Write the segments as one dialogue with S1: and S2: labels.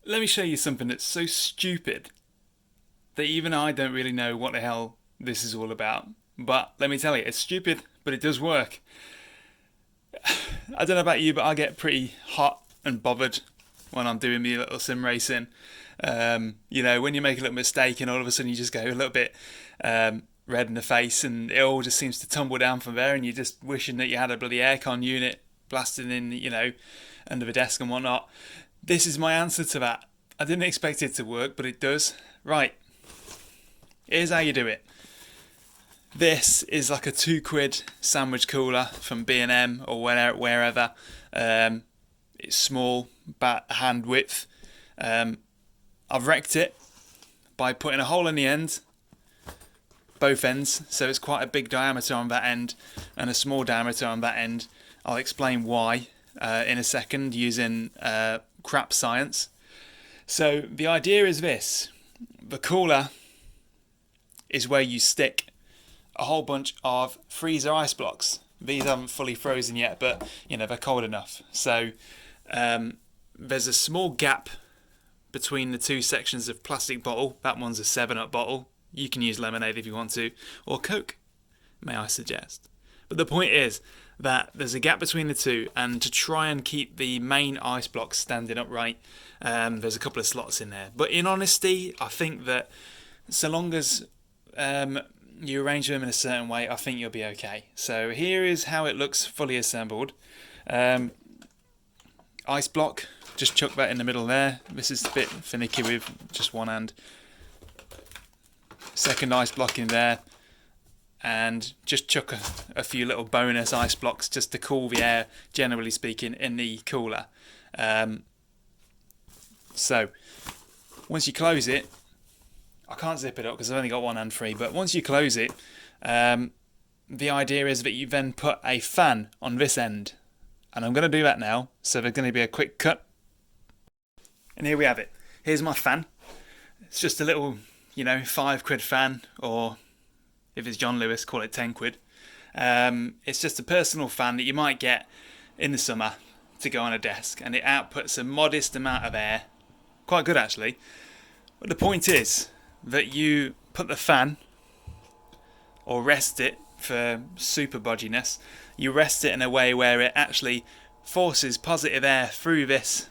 S1: Let me show you something that's so stupid that even I don't really know what the hell this is all about. But let me tell you, it's stupid, but it does work. I don't know about you, but I get pretty hot and bothered when I'm doing my little sim racing. When you make a little mistake and all of a sudden you just go a little bit red in the face and it all just seems to tumble down from there and you're just wishing that you had a bloody aircon unit blasting in, under the desk and whatnot. This is my answer to that. I didn't expect it to work, but it does. Right, here's how you do it. This is like a £2 sandwich cooler from B&M or wherever. It's small, about hand width. I've wrecked it by putting a hole in the end, both ends, so it's quite a big diameter on that end and a small diameter on that end. I'll explain why in a second using crap science. So the idea is this: the cooler is where you stick a whole bunch of freezer ice blocks. These haven't fully frozen yet, but they're cold enough. So there's a small gap between the two sections of plastic bottle. That one's a 7-Up bottle. You can use lemonade if you want to, or Coke, may I suggest. But the point is that there's a gap between the two, and to try and keep the main ice blocks standing upright, there's a couple of slots in there. But in honesty, I think that so long as you arrange them in a certain way, I think you'll be okay. So here is how it looks fully assembled. Ice block, just chuck that in the middle there. This is a bit finicky with just one hand. Second ice block in there, and just chuck a few little bonus ice blocks just to cool the air, generally speaking, in the cooler. So once you close it, I can't zip it up because I've only got one hand free, but once you close it, the idea is that you then put a fan on this end, and I'm going to do that now. So there's going to be a quick cut, and here we have it. Here's my fan. It's just a little £5 fan, or if it's John Lewis, call it £10. It's just a personal fan that you might get in the summer to go on a desk, and it outputs a modest amount of air. Quite good actually. But the point is that you put the fan, or rest it for super bodginess, you rest it in a way where it actually forces positive air through this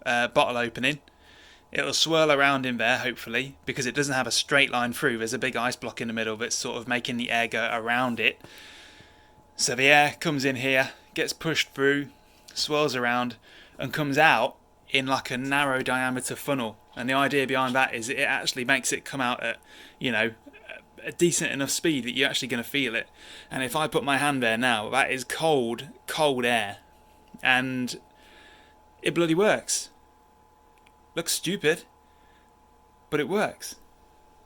S1: bottle opening. It'll swirl around in there, hopefully, because it doesn't have a straight line through. There's a big ice block in the middle that's sort of making the air go around it. So the air comes in here, gets pushed through, swirls around, and comes out in like a narrow diameter funnel. And the idea behind that is it actually makes it come out at, a decent enough speed that you're actually going to feel it. And if I put my hand there now, that is cold, cold air. And it bloody works. Looks stupid, but it works.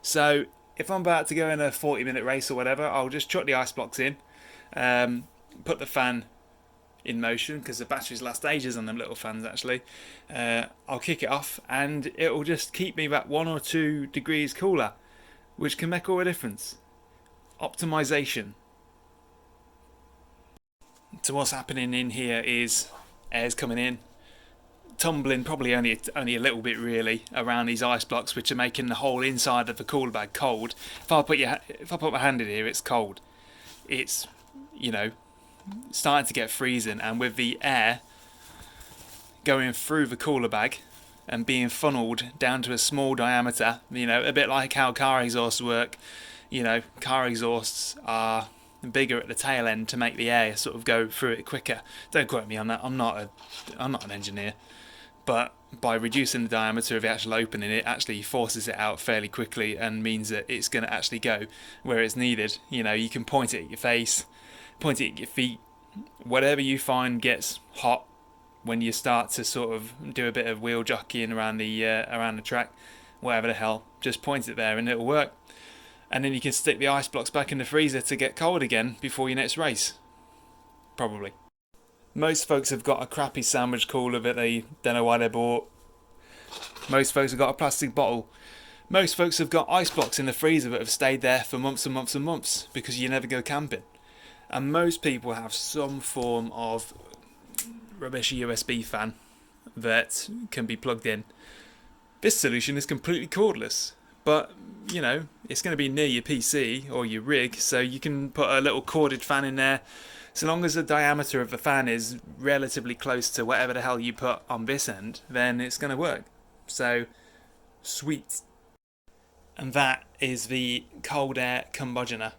S1: So if I'm about to go in a 40-minute race or whatever, I'll just chuck the ice blocks in, put the fan in motion, because the batteries last ages on them little fans actually. I'll kick it off and it'll just keep me about 1 or 2 degrees cooler, which can make all the difference. Optimization. So what's happening in here is air's coming in, tumbling probably only a little bit really around these ice blocks, which are making the whole inside of the cooler bag cold. If I put my hand in here, it's cold. It's starting to get freezing, and with the air going through the cooler bag and being funneled down to a small diameter, a bit like how car exhausts work. Car exhausts are bigger at the tail end to make the air sort of go through it quicker. Don't quote me on that. I'm not an engineer. But by reducing the diameter of the actual opening, it actually forces it out fairly quickly and means that it's going to actually go where it's needed. You can point it at your face, point it at your feet, whatever you find gets hot when you start to sort of do a bit of wheel jockeying around the track, whatever the hell, just point it there and it'll work. And then you can stick the ice blocks back in the freezer to get cold again before your next race. Probably. Most folks have got a crappy sandwich cooler that they don't know why they bought. Most folks have got a plastic bottle. Most folks have got ice blocks in the freezer that have stayed there for months and months and months because you never go camping. And most people have some form of rubbish USB fan that can be plugged in. This solution is completely cordless, but you know, it's going to be near your PC or your rig, so you can put a little corded fan in there. So long as the diameter of the fan is relatively close to whatever the hell you put on this end, then it's going to work. So, sweet. And that is the cold air combugioner.